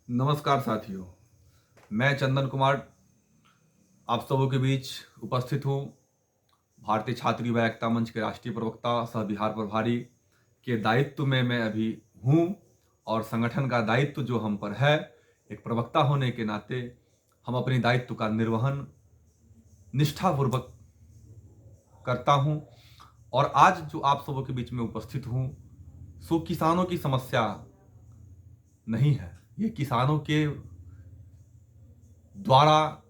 नमस्कार साथियों, मैं चंदन कुमार आप सबों के बीच उपस्थित हूँ। भारतीय छात्र युवा एकता मंच के राष्ट्रीय प्रवक्ता सह बिहार प्रभारी के दायित्व में मैं अभी हूँ और संगठन का दायित्व जो हम पर है, एक प्रवक्ता होने के नाते हम अपने दायित्व का निर्वहन निष्ठापूर्वक करता हूँ। और आज जो आप सबों के बीच में उपस्थित हूँ सो किसानों की समस्या नहीं है, ये किसानों के द्वारा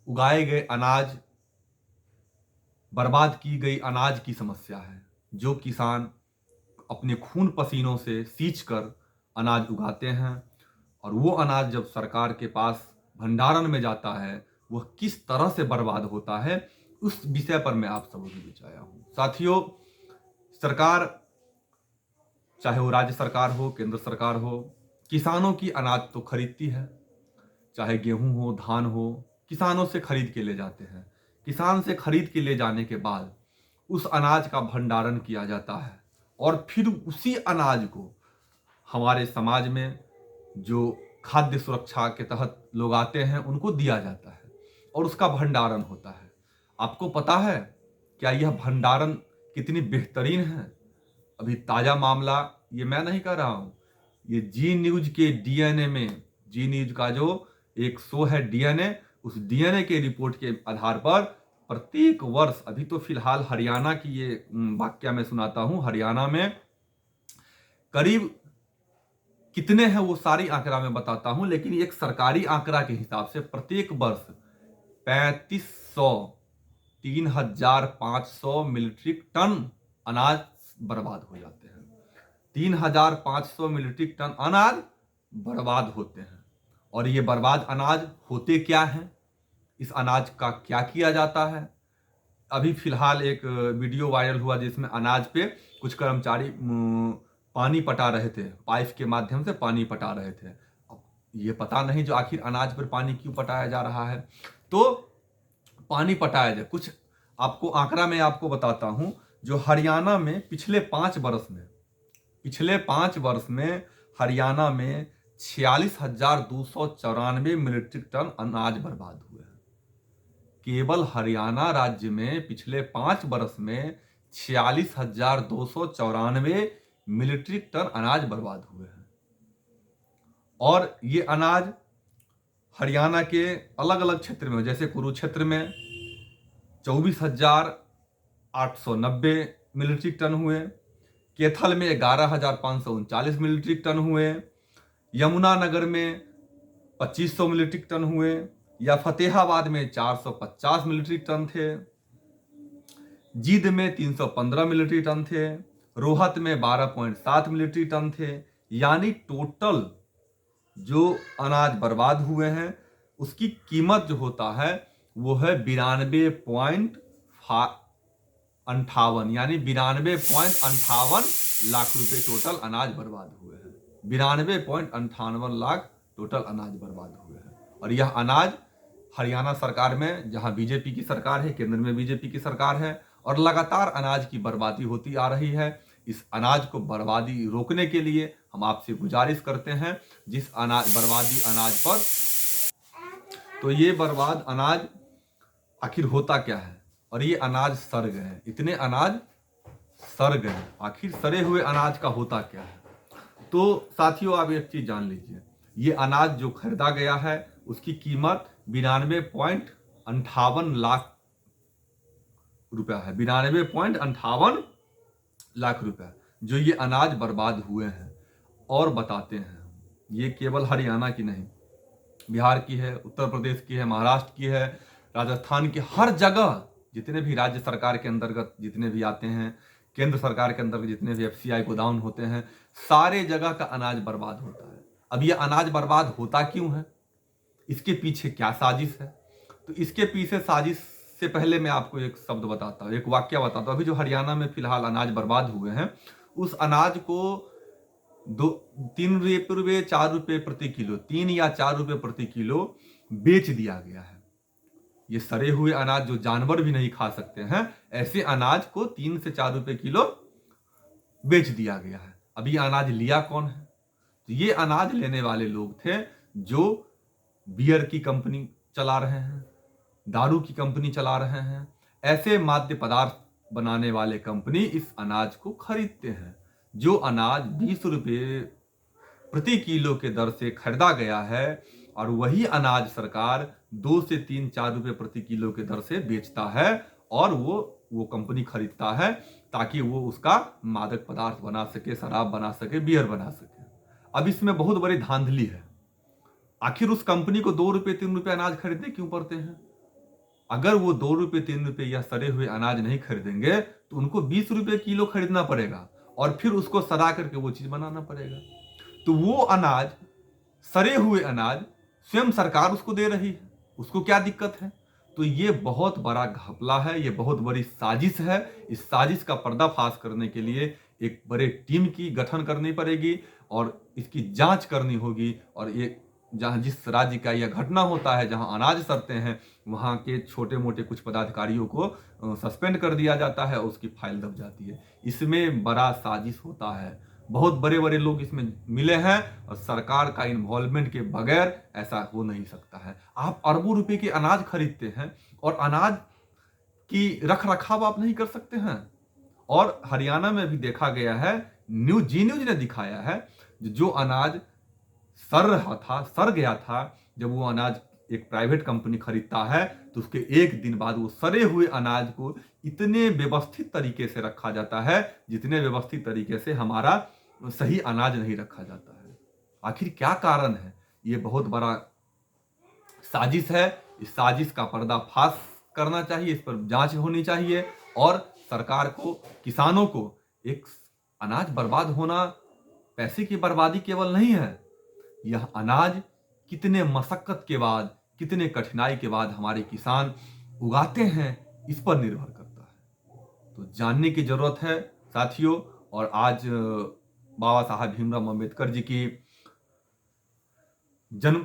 उगाए गए अनाज, बर्बाद की गई अनाज की समस्या है। जो किसान अपने खून पसीनों से सींच कर अनाज उगाते हैं और वो अनाज जब सरकार के पास भंडारण में जाता है वह किस तरह से बर्बाद होता है, उस विषय पर मैं आप सबों के बीच आया हूँ। साथियों, सरकार, चाहे वो राज्य सरकार हो, केंद्र सरकार हो, किसानों की अनाज तो खरीदती है। चाहे गेहूं हो, धान हो, किसानों से खरीद के ले जाते हैं। किसान से खरीद के ले जाने के बाद उस अनाज का भंडारण किया जाता है और फिर उसी अनाज को हमारे समाज में जो खाद्य सुरक्षा के तहत लोग आते हैं उनको दिया जाता है और उसका भंडारण होता है। आपको पता है क्या यह भंडारण कितनी बेहतरीन है? अभी ताजा मामला ये मैं नहीं कह रहा हूं, ये जी न्यूज के डीएनए में, जी न्यूज का जो एक शो है डीएनए, उस डीएनए के रिपोर्ट के आधार पर प्रत्येक वर्ष, अभी तो फिलहाल हरियाणा की ये वाक्य मैं सुनाता हूं, हरियाणा में करीब कितने हैं वो सारी आंकड़ा मैं बताता हूं, लेकिन एक सरकारी आंकड़ा के हिसाब से प्रत्येक वर्ष 3500 3500 मीट्रिक टन अनाज बर्बाद हो जाते हैं। 3500 मीट्रिक टन अनाज बर्बाद होते हैं। और ये बर्बाद अनाज होते क्या हैं, इस अनाज का क्या किया जाता है? अभी फिलहाल एक वीडियो वायरल हुआ जिसमें अनाज पे कुछ कर्मचारी पानी पटा रहे थे, पाइप के माध्यम से पानी पटा रहे थे। अब ये पता नहीं जो आखिर अनाज पर पानी क्यों पटाया जा रहा है। तो पानी पटाया जाए, कुछ आपको आंकड़ा में आपको बताता हूं। जो हरियाणा में पिछले 5 वर्ष में हरियाणा में 46,294 मीट्रिक टन अनाज बर्बाद हुए हैं। केवल हरियाणा राज्य में पिछले 5 वर्ष में 46,294 मीट्रिक टन अनाज बर्बाद हुए हैं। और ये अनाज हरियाणा के अलग अलग क्षेत्र में, जैसे कुरुक्षेत्र में 24,890 मीट्रिक टन हुए, कैथल में 11,539 मीट्रिक टन हुए, यमुनानगर में 2500 मीट्रिक टन हुए, या फतेहाबाद में 450 मीट्रिक टन थे, जींद में 315 मीट्रिक टन थे, रोहत में 12.7 मीट्रिक टन थे। यानी टोटल जो अनाज बर्बाद हुए हैं उसकी कीमत जो होता है वो है 92.58, यानी 92.58 लाख रुपए टोटल अनाज बर्बाद हुए हैं। 92.58 लाख टोटल अनाज बर्बाद हुए हैं। और यह अनाज हरियाणा सरकार में, जहां बीजेपी की सरकार है, केंद्र में बीजेपी की सरकार है, और लगातार अनाज की बर्बादी होती आ रही है। इस अनाज को बर्बादी रोकने के लिए हम आपसे गुजारिश करते हैं, जिस बर्बादी अनाज पर, तो ये बर्बाद अनाज आखिर होता क्या है? और ये अनाज सड़ गए, इतने अनाज सड़ गए, आखिर सड़े हुए अनाज का होता क्या है? तो साथियों, आप एक चीज जान लीजिए, ये अनाज जो खरीदा गया है उसकी कीमत 92.58 लाख रुपया है। 92.58 लाख रुपया जो ये अनाज बर्बाद हुए हैं। और बताते हैं, ये केवल हरियाणा की नहीं, बिहार की है, उत्तर प्रदेश की है, महाराष्ट्र की है, राजस्थान की, हर जगह जितने भी राज्य सरकार के अंतर्गत जितने भी आते हैं, केंद्र सरकार के अंतर्गत जितने भी एफसीआई गोदाम होते हैं, सारे जगह का अनाज बर्बाद होता है। अब ये अनाज बर्बाद होता क्यों है, इसके पीछे क्या साजिश है? तो इसके पीछे साजिश से पहले मैं आपको एक शब्द बताता हूँ, एक वाक्य बताता हूँ। अभी जो हरियाणा में फिलहाल अनाज बर्बाद हुए हैं, उस अनाज को 3 रुपये 4 रुपये प्रति किलो, 3 या 4 रुपये प्रति किलो बेच दिया गया है। ये सड़े हुए अनाज जो जानवर भी नहीं खा सकते हैं, ऐसे अनाज को 3 से 4 रुपये किलो बेच दिया गया है। अब ये अनाज लिया कौन है? तो ये अनाज लेने वाले लोग थे जो बियर की कंपनी चला रहे हैं, दारू की कंपनी चला रहे हैं, ऐसे माद्य पदार्थ बनाने वाले कंपनी इस अनाज को खरीदते हैं। जो अनाज 20 रुपये प्रति किलो के दर से खरीदा गया है और वही अनाज सरकार 2 से 3-4 रुपये प्रति किलो के दर से बेचता है और वो कंपनी खरीदता है ताकि वो उसका मादक पदार्थ बना सके, शराब बना सके, बियर बना सके। अब इसमें बहुत बड़ी धांधली है। आखिर उस कंपनी को 2 रुपये 3 रुपये अनाज खरीदने क्यों पड़ते हैं? अगर वो 2 रुपये 3 रुपये या सड़े हुए अनाज नहीं खरीदेंगे तो उनको 20 रुपये किलो खरीदना पड़ेगा और फिर उसको सड़ा करके वो चीज बनाना पड़ेगा। तो वो अनाज, सड़े हुए अनाज स्वयं सरकार उसको दे रही है, उसको क्या दिक्कत है? तो ये बहुत बड़ा घपला है, ये बहुत बड़ी साजिश है। इस साजिश का पर्दाफाश करने के लिए एक बड़े टीम की गठन करनी पड़ेगी और इसकी जांच करनी होगी। और ये जहां जिस राज्य का यह घटना होता है, जहां अनाज सड़ते हैं, वहां के छोटे मोटे कुछ पदाधिकारियों को सस्पेंड कर दिया जाता है, उसकी फाइल दब जाती है। इसमें बड़ा साजिश होता है, बहुत बड़े बड़े लोग इसमें मिले हैं और सरकार का इन्वॉल्वमेंट के बगैर ऐसा हो नहीं सकता है। आप अरबों रुपए के अनाज खरीदते हैं और अनाज की रख रखाव आप नहीं कर सकते हैं। और हरियाणा में भी देखा गया है, जी न्यूज ने दिखाया है, जो अनाज सड़ गया था, जब वो अनाज एक प्राइवेट कंपनी खरीदता है तो उसके एक दिन बाद वो सड़े हुए अनाज को इतने व्यवस्थित तरीके से रखा जाता है जितने व्यवस्थित तरीके से हमारा सही अनाज नहीं रखा जाता है। आखिर क्या कारण है? ये बहुत बड़ा साजिश है। इस साजिश का पर्दाफाश करना चाहिए, इस पर जांच होनी चाहिए और सरकार को, किसानों को, एक अनाज बर्बाद होना पैसे की बर्बादी केवल नहीं है, यह अनाज कितने मशक्कत के बाद, कितने कठिनाई के बाद हमारे किसान उगाते हैं, इस पर निर्भर करता है। तो जानने की जरूरत है साथियों। और आज बाबा साहब भीमराव अम्बेडकर जी की जन्म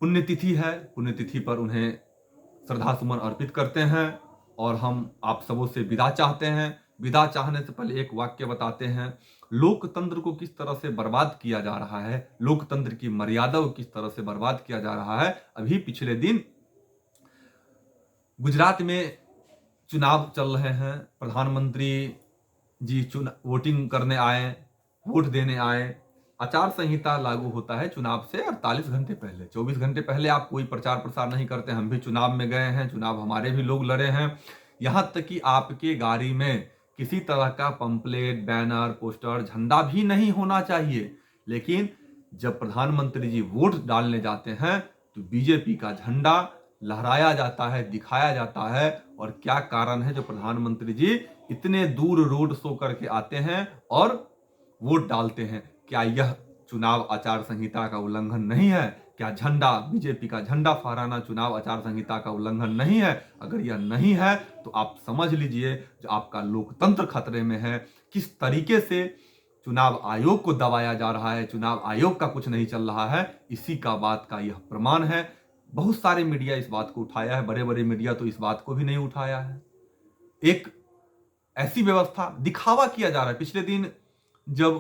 पुण्यतिथि है। पुण्यतिथि पर उन्हें श्रद्धा सुमन अर्पित करते हैं और हम आप सबों से विदा चाहते हैं। विदा चाहने से पहले एक वाक्य बताते हैं। लोकतंत्र को किस तरह से बर्बाद किया जा रहा है, लोकतंत्र की मर्यादा को किस तरह से बर्बाद किया जा रहा है। अभी पिछले दिन गुजरात में चुनाव चल रहे हैं, प्रधानमंत्री जी वोटिंग करने आए, वोट देने आए। आचार संहिता लागू होता है चुनाव से 48 घंटे पहले, 24 घंटे पहले आप कोई प्रचार प्रसार नहीं करते। हम भी चुनाव में गए हैं, चुनाव हमारे भी लोग लड़े हैं। यहां तक कि आपके गाड़ी में किसी तरह का पंपलेट, बैनर, पोस्टर, झंडा भी नहीं होना चाहिए। लेकिन जब प्रधानमंत्री जी वोट डालने जाते हैं तो बीजेपी का झंडा लहराया जाता है, दिखाया जाता है। और क्या कारण है जो प्रधानमंत्री जी इतने दूर रोड शो करके आते हैं और वोट डालते हैं? क्या यह चुनाव आचार संहिता का उल्लंघन नहीं है? क्या झंडा, बीजेपी का झंडा फहराना चुनाव आचार संहिता का उल्लंघन नहीं है? अगर यह नहीं है तो आप समझ लीजिए जो आपका लोकतंत्र खतरे में है। किस तरीके से चुनाव आयोग को दबाया जा रहा है, चुनाव आयोग का कुछ नहीं चल रहा है, इसी का बात का यह प्रमाण है। बहुत सारे मीडिया इस बात को उठाया है, बड़े बड़े मीडिया तो इस बात को भी नहीं उठाया है। एक ऐसी व्यवस्था, दिखावा किया जा रहा है। पिछले दिन जब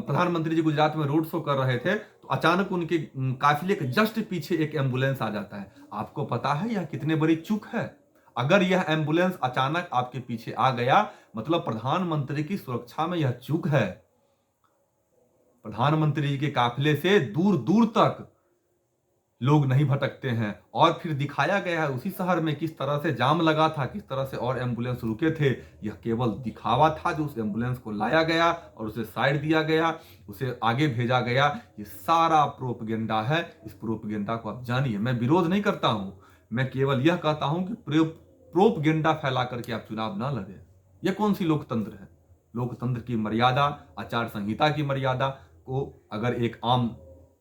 प्रधानमंत्री जी गुजरात में रोड शो कर रहे थे तो अचानक उनके काफिले के जस्ट पीछे एक एम्बुलेंस आ जाता है। आपको पता है यह कितनी बड़ी चूक है? अगर यह एम्बुलेंस अचानक आपके पीछे आ गया, मतलब प्रधानमंत्री की सुरक्षा में यह चूक है। प्रधानमंत्री जी के काफिले से दूर दूर तक लोग नहीं भटकते हैं। और फिर दिखाया गया है उसी शहर में किस तरह से जाम लगा था, किस तरह से और एम्बुलेंस रुके थे। यह केवल दिखावा था जो उस एम्बुलेंस को लाया गया और उसे साइड दिया गया, उसे आगे भेजा गया। ये सारा प्रोपगेंडा है। इस प्रोपगेंडा को आप जानिए। मैं विरोध नहीं करता हूं, मैं केवल यह कहता हूं कि प्रोपगेंडा फैला करके आप चुनाव ना लड़े। यह कौन सी लोकतंत्र है? लोकतंत्र की मर्यादा, आचार संहिता की मर्यादा को अगर एक आम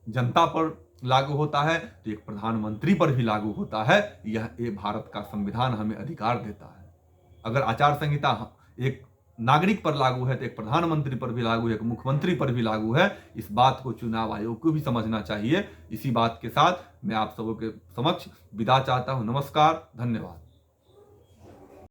जनता पर लागू होता है तो एक प्रधानमंत्री पर भी लागू होता है। यह भारत का संविधान हमें अधिकार देता है। अगर आचार संहिता एक नागरिक पर लागू है तो एक प्रधानमंत्री पर भी लागू है, एक मुख्यमंत्री पर भी लागू है। इस बात को चुनाव आयोग को भी समझना चाहिए। इसी बात के साथ मैं आप सबों के समक्ष विदा चाहता हूं। नमस्कार, धन्यवाद।